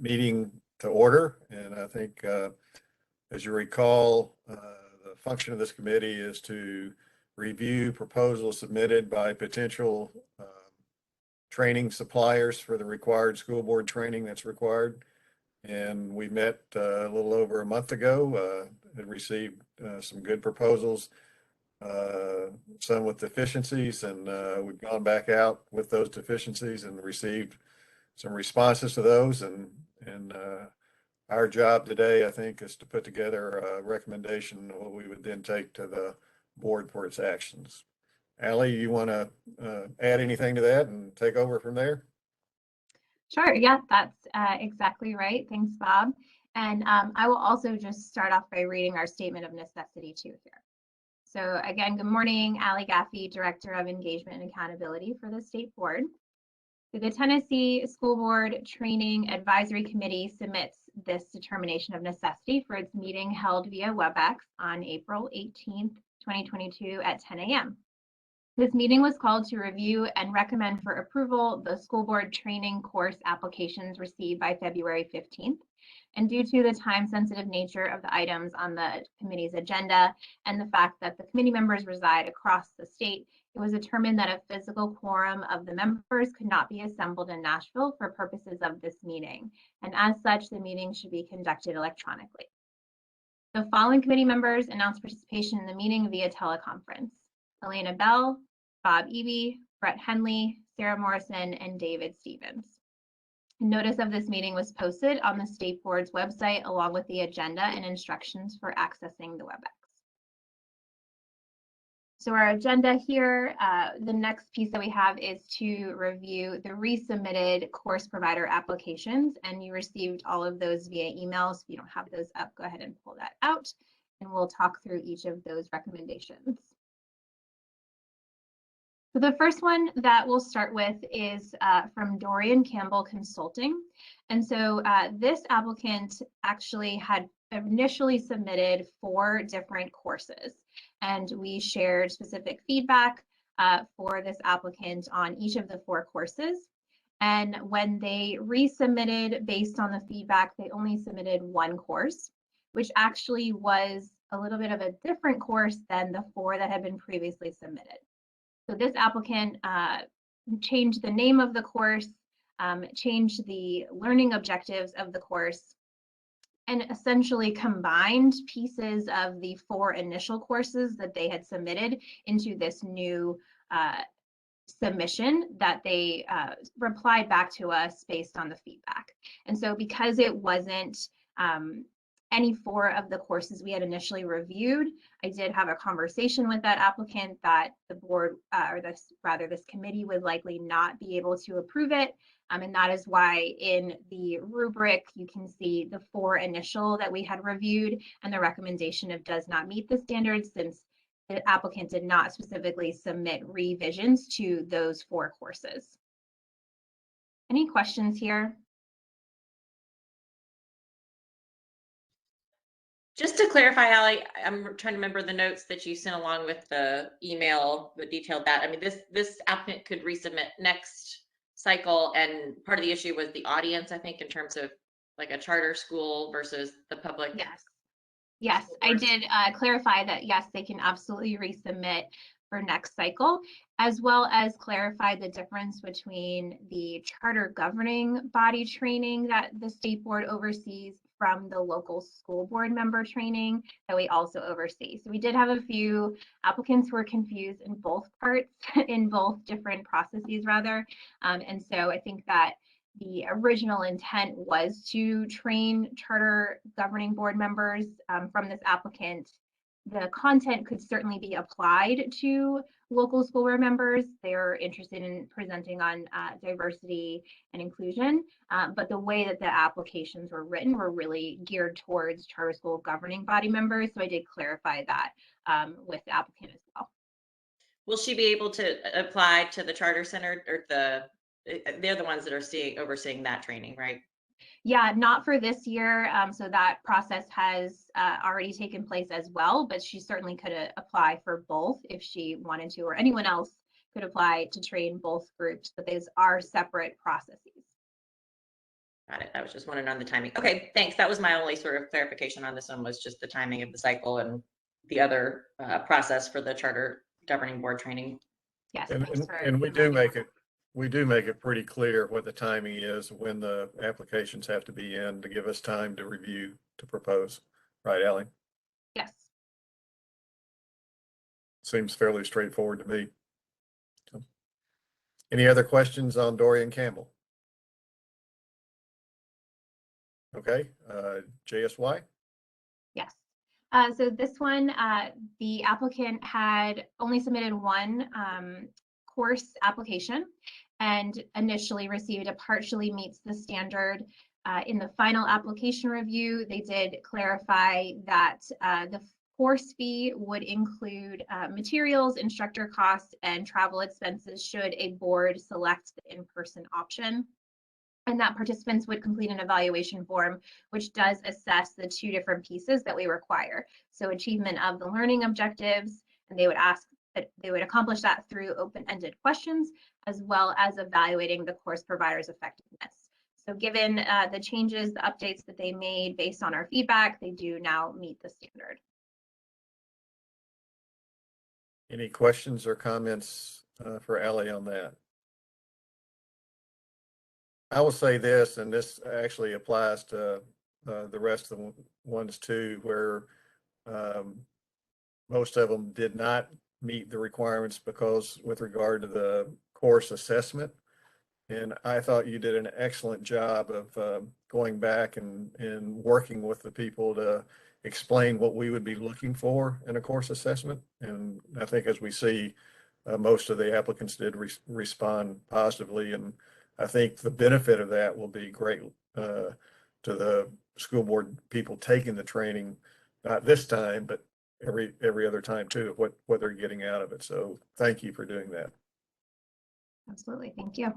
meeting to order. And I think, as you recall, the function of this committee is to review proposals submitted by potential training suppliers for the required school board training that's required. And we met a little over a month ago and received some good proposals, some with deficiencies, and we've gone back out with those deficiencies and received some responses to those. And our job today, I think, is to put together a recommendation what we would then take to the board for its actions. Allie, you want to add anything to that and take over from there? Sure. Yeah, that's exactly right. Thanks, Bob. And I will also just start off by reading our statement of necessity too here. So again, good morning, Allie Gaffey, Director of Engagement and Accountability for the State Board. So the Tennessee School Board Training Advisory Committee submits this determination of necessity for its meeting held via WebEx on April 18th, 2022 at 10 a.m. This meeting was called to review and recommend for approval the school board training course applications received by February 15th. And due to the time-sensitive nature of the items on the committee's agenda and the fact that the committee members reside across the state, it was determined that a physical quorum of the members could not be assembled in Nashville for purposes of this meeting. And as such, the meeting should be conducted electronically. The following committee members announced participation in the meeting via teleconference: Elena Bell, Bob Eby, Brett Henley, Sarah Morrison, and David Stevens. Notice of this meeting was posted on the State Board's website along with the agenda and instructions for accessing the WebEx. So our agenda here, the next piece that we have is to review the resubmitted course provider applications, and you received all of those via email. So if you don't have those up, go ahead and pull that out, and we'll talk through each of those recommendations. So the first one that we'll start with is from Dorian Campbell Consulting. And so this applicant actually had initially submitted 4 different courses, and we shared specific feedback for this applicant on each of the 4 courses. And when they resubmitted based on the feedback, they only submitted 1 course, which actually was a little bit of a different course than the 4 that had been previously submitted. So this applicant changed the name of the course, changed the learning objectives of the course, and essentially combined pieces of the 4 initial courses that they had submitted into this new submission that they replied back to us based on the feedback. And so because it wasn't any 4 of the courses we had initially reviewed, I did have a conversation with that applicant that the board, or this committee would likely not be able to approve it. And that is why in the rubric, you can see the 4 initial that we had reviewed and the recommendation of does not meet the standards, since the applicant did not specifically submit revisions to those 4 courses. Any questions here? Just to clarify, Allie, I'm trying to remember the notes that you sent along with the email that detailed that. I mean, this applicant could resubmit next cycle, and part of the issue was the audience, I think, in terms of like a charter school versus the public. Yes, I did clarify that, yes, they can absolutely resubmit for next cycle, as well as clarify the difference between the charter governing body training that the state board oversees from the local school board member training that we also oversee. So we did have a few applicants who were confused in both parts, in both different processes rather. And so I think that the original intent was to train charter governing board members from this applicant. The content could certainly be applied to local school board members. They're interested in presenting on diversity and inclusion, but the way that the applications were written were really geared towards charter school governing body members. So I did clarify that with the applicant as well. Will she be able to apply to the charter center, or they're the ones that are overseeing that training, right? Yeah, not for this year. So that process has already taken place as well, but she certainly could apply for both if she wanted to, or anyone else could apply to train both groups, but those are separate processes. Got it. I was just wondering on the timing. Okay, thanks. That was my only sort of clarification on this one, was just the timing of the cycle and the other process for the charter governing board training. Yes, And, thanks and, for and we do reminding make us. it, we do make it pretty clear what the timing is, when the applications have to be in to give us time to review, to propose. Right, Ally? Yes. Seems fairly straightforward to me. So, any other questions on Dorian Campbell? Okay, JSY? Yes. So this one, the applicant had only submitted one course application and initially received a partially meets the standard. In the final application review, they did clarify that the course fee would include materials, instructor costs, and travel expenses should a board select the in-person option. And that participants would complete an evaluation form, which does assess the two different pieces that we require. So achievement of the learning objectives, and they would ask that they would accomplish that through open-ended questions, as well as evaluating the course provider's effectiveness. So given the changes, the updates that they made based on our feedback, they do now meet the standard. Any questions or comments for Ally on that? I will say this, and this actually applies to the rest of the ones too, where most of them did not meet the requirements because with regard to the course assessment. And I thought you did an excellent job of going back and working with the people to explain what we would be looking for in a course assessment. And I think as we see, most of the applicants did respond positively. And I think the benefit of that will be great to the school board people taking the training, not this time, but every other time too, of what they're getting out of it. So thank you for doing that. Absolutely, thank you.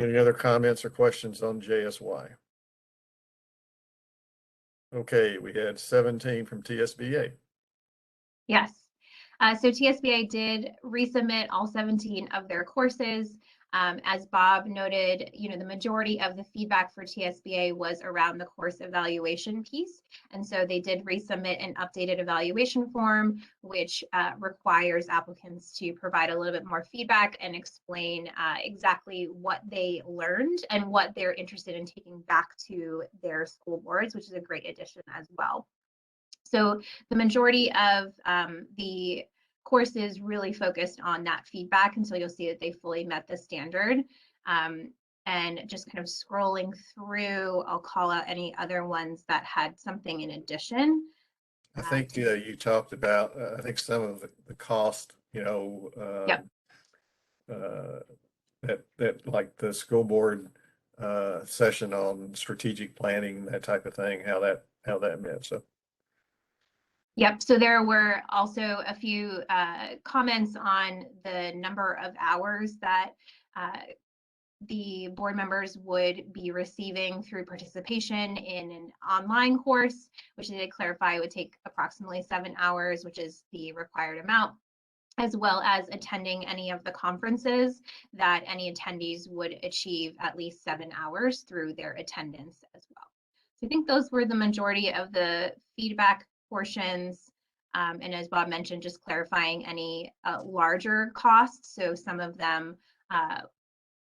Any other comments or questions on JSY? Okay, we had 17 from TSBA. Yes. So TSBA did resubmit all 17 of their courses. As Bob noted, the majority of the feedback for TSBA was around the course evaluation piece. And so they did resubmit an updated evaluation form, which requires applicants to provide a little bit more feedback and explain exactly what they learned and what they're interested in taking back to their school boards, which is a great addition as well. So the majority of the courses really focused on that feedback, and so you'll see that they fully met the standard. And just kind of scrolling through, I'll call out any other ones that had something in addition. I think you talked about, I think some of the cost, Yep. That like the school board session on strategic planning, that type of thing, how that meant. So. Yep, so there were also a few comments on the number of hours that the board members would be receiving through participation in an online course, which they did clarify would take approximately 7 hours, which is the required amount, as well as attending any of the conferences that any attendees would achieve at least 7 hours through their attendance as well. So I think those were the majority of the feedback portions. And as Bob mentioned, just clarifying any larger costs. So some of them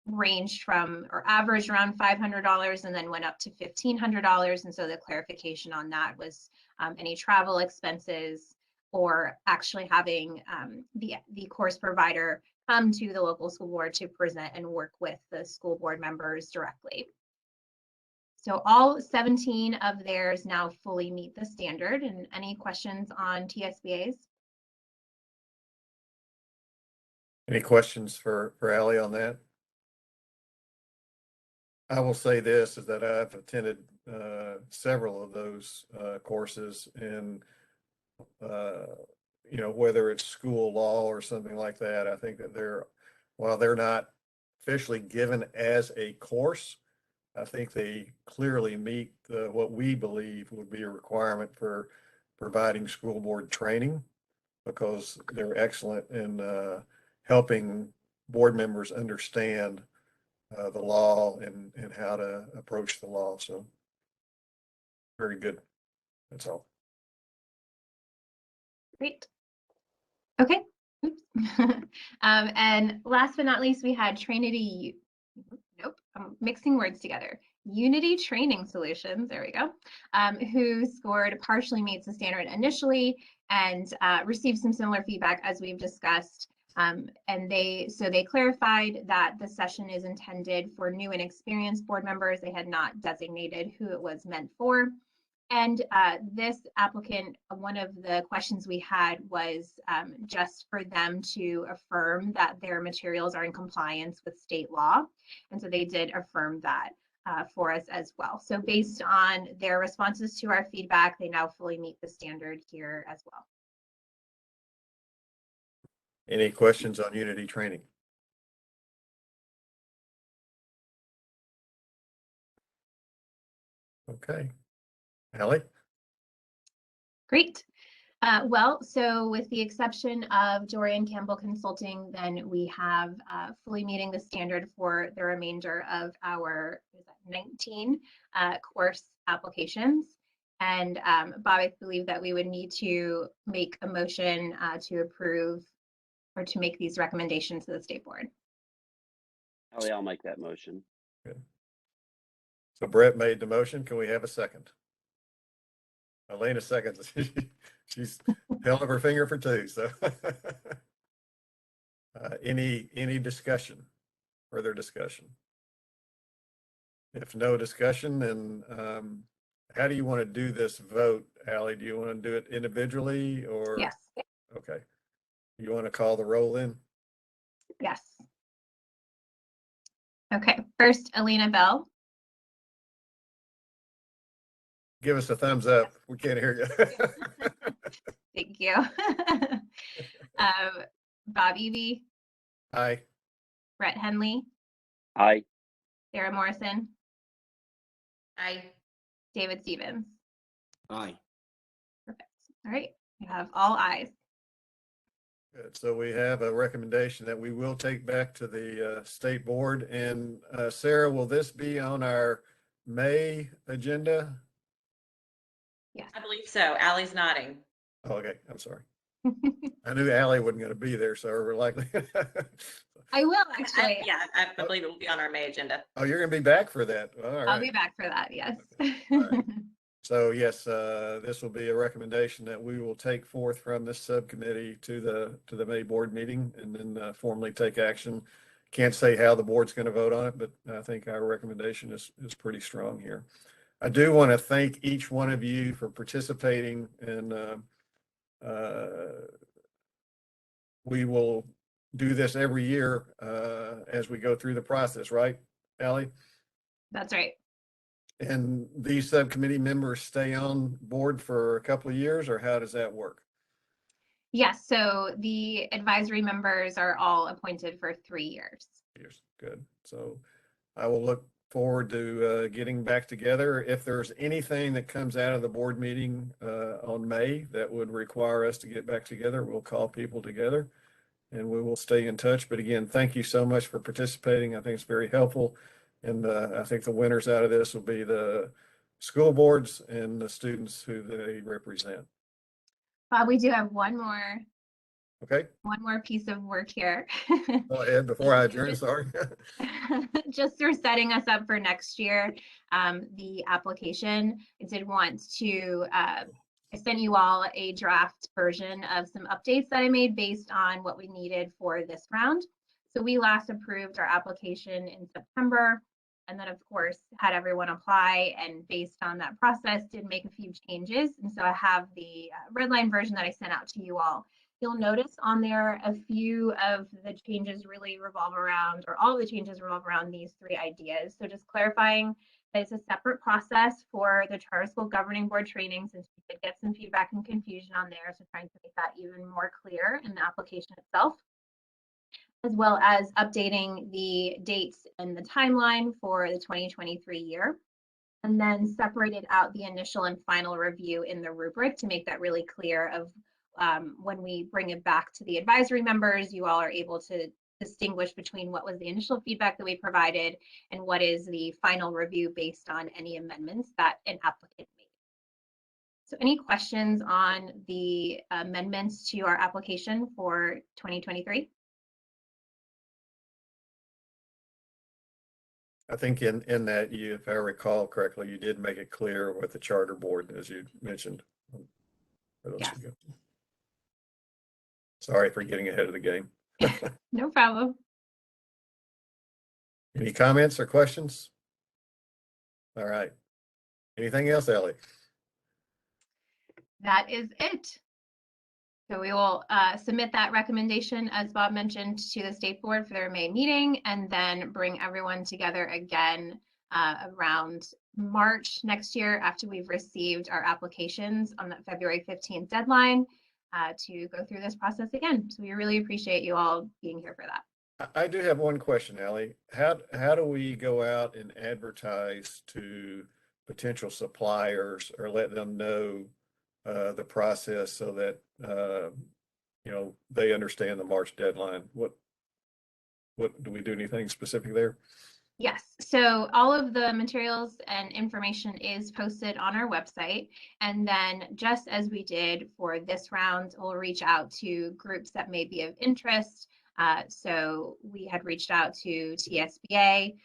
ranged from or averaged around $500 and then went up to $1,500. And so the clarification on that was any travel expenses or actually having the course provider come to the local school board to present and work with the school board members directly. So all 17 of theirs now fully meet the standard. And any questions on TSBA's? Any questions for Ally on that? I will say this, is that I've attended several of those courses, and whether it's school law or something like that, I think that while they're not officially given as a course, I think they clearly meet what we believe would be a requirement for providing school board training, because they're excellent in helping board members understand the law and how to approach the law. So very good. That's all. Great. Okay. Oops. And last but not least, we had nope, I'm mixing words together. Unity Training Solutions, there we go, who scored partially meets the standard initially and received some similar feedback as we've discussed. And they clarified that the session is intended for new and experienced board members. They had not designated who it was meant for. And this applicant, one of the questions we had was just for them to affirm that their materials are in compliance with state law. And so they did affirm that for us as well. So based on their responses to our feedback, they now fully meet the standard here as well. Any questions on Unity training? Okay. Allie? Great. Well, so with the exception of Dorian Campbell Consulting, then we have fully meeting the standard for the remainder of our 19 course applications. And Bob, I believe that we would need to make a motion to approve or to make these recommendations to the state board. Allie, I'll make that motion. Good. So Brett made the motion. Can we have a second? Elena seconds. She's held up her finger for two. So any discussion, further discussion? If no discussion, then how do you want to do this vote, Allie? Do you want to do it individually or? Yes. Okay. You want to call the roll in? Yes. Okay. First, Alina Bell. Give us a thumbs up. We can't hear you. Thank you. Bob Eby, Aye. Brett Henley, Aye. Sarah Morrison, Aye. David Stevens. Aye. Perfect. All right. We have all ayes. Good. So we have a recommendation that we will take back to the state board. And Sarah, will this be on our May agenda? Yes. I believe so. Allie's nodding. Oh, okay, I'm sorry. I knew Allie wasn't going to be there, so we're likely. I will actually. Yeah, I believe it will be on our May agenda. Oh, you're going to be back for that. All right. I'll be back for that. Yes. All right. So yes, this will be a recommendation that we will take forth from this subcommittee to the May board meeting and then formally take action. Can't say how the board's going to vote on it, but I think our recommendation is pretty strong here. I do want to thank each one of you for participating, and we will do this every year as we go through the process, right, Allie? That's right. And these subcommittee members stay on board for a couple of years, or how does that work? Yes. So the advisory members are all appointed for 3 years. Years. Good. So I will look forward to getting back together. If there's anything that comes out of the board meeting on May that would require us to get back together, we'll call people together and we will stay in touch. But again, thank you so much for participating. I think it's very helpful. And I think the winners out of this will be the school boards and the students who they represent. Bob, we do have one more Okay, piece of work here. go ahead before I adjourn, sorry. Just for setting us up for next year, the application, I did want to, I sent you all a draft version of some updates that I made based on what we needed for this round. So we last approved our application in September, and then of course had everyone apply, and based on that process did make a few changes. And so I have the red line version that I sent out to you all. You'll notice on there a few of the changes really revolve around, or all of the changes revolve around these 3 ideas. So just clarifying that it's a separate process for the Charter School Governing Board training, since we did get some feedback and confusion on there. So trying to make that even more clear in the application itself, as well as updating the dates and the timeline for the 2023 year. And then separated out the initial and final review in the rubric to make that really clear of when we bring it back to the advisory members, you all are able to distinguish between what was the initial feedback that we provided and what is the final review based on any amendments that an applicant made. So any questions on the amendments to our application for 2023? I think in that you, if I recall correctly, you did make it clear with the charter board, as you mentioned. Yes. Sorry for getting ahead of the game. No problem. Any comments or questions? All right. Anything else, Ellie? That is it. So we will submit that recommendation, as Bob mentioned, to the state board for their May meeting, and then bring everyone together again around March next year after we've received our applications on that February 15th deadline to go through this process again. So we really appreciate you all being here for that. I do have one question, Ellie. How do we go out and advertise to potential suppliers or let them know the process so that they understand the March deadline? What do we do? Anything specific there? Yes, so all of the materials and information is posted on our website. And then just as we did for this round, we'll reach out to groups that may be of interest. So we had reached out to TSBA.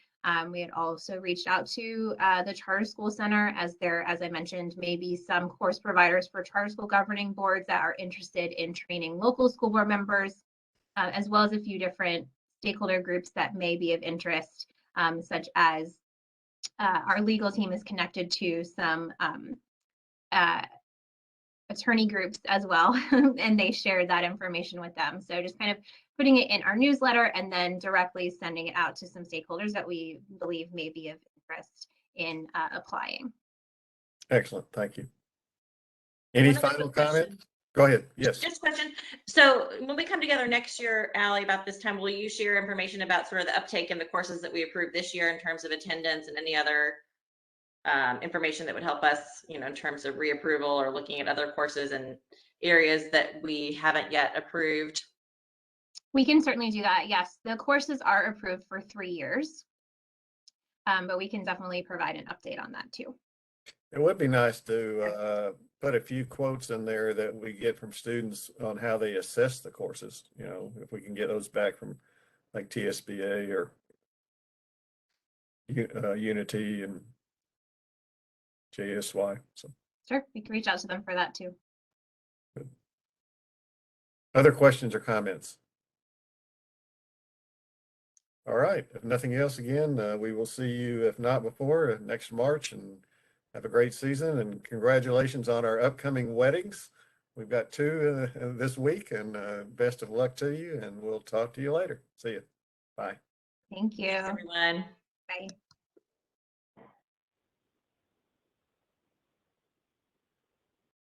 We had also reached out to the Charter School Center, as I mentioned, maybe some course providers for charter school governing boards that are interested in training local school board members, as well as a few different stakeholder groups that may be of interest, such as our legal team is connected to some attorney groups as well, and they shared that information with them. So just kind of putting it in our newsletter and then directly sending it out to some stakeholders that we believe may be of interest in applying. Excellent. Thank you. Any final comment? Go ahead. Yes. Just a question. So when we come together next year, Allie, about this time, will you share information about sort of the uptake in the courses that we approved this year in terms of attendance and any other information that would help us, in terms of reapproval or looking at other courses and areas that we haven't yet approved? We can certainly do that. Yes, the courses are approved for 3 years, but we can definitely provide an update on that too. It would be nice to put a few quotes in there that we get from students on how they assess the courses. If we can get those back from like TSBA or Unity and JSY. So sure, we can reach out to them for that too. Good. Other questions or comments? All right. If nothing else, again, we will see you, if not before, next March, and have a great season, and congratulations on our upcoming weddings. We've got 2 this week, and best of luck to you, and we'll talk to you later. See you. Bye. Thank you. Thanks, everyone. Bye.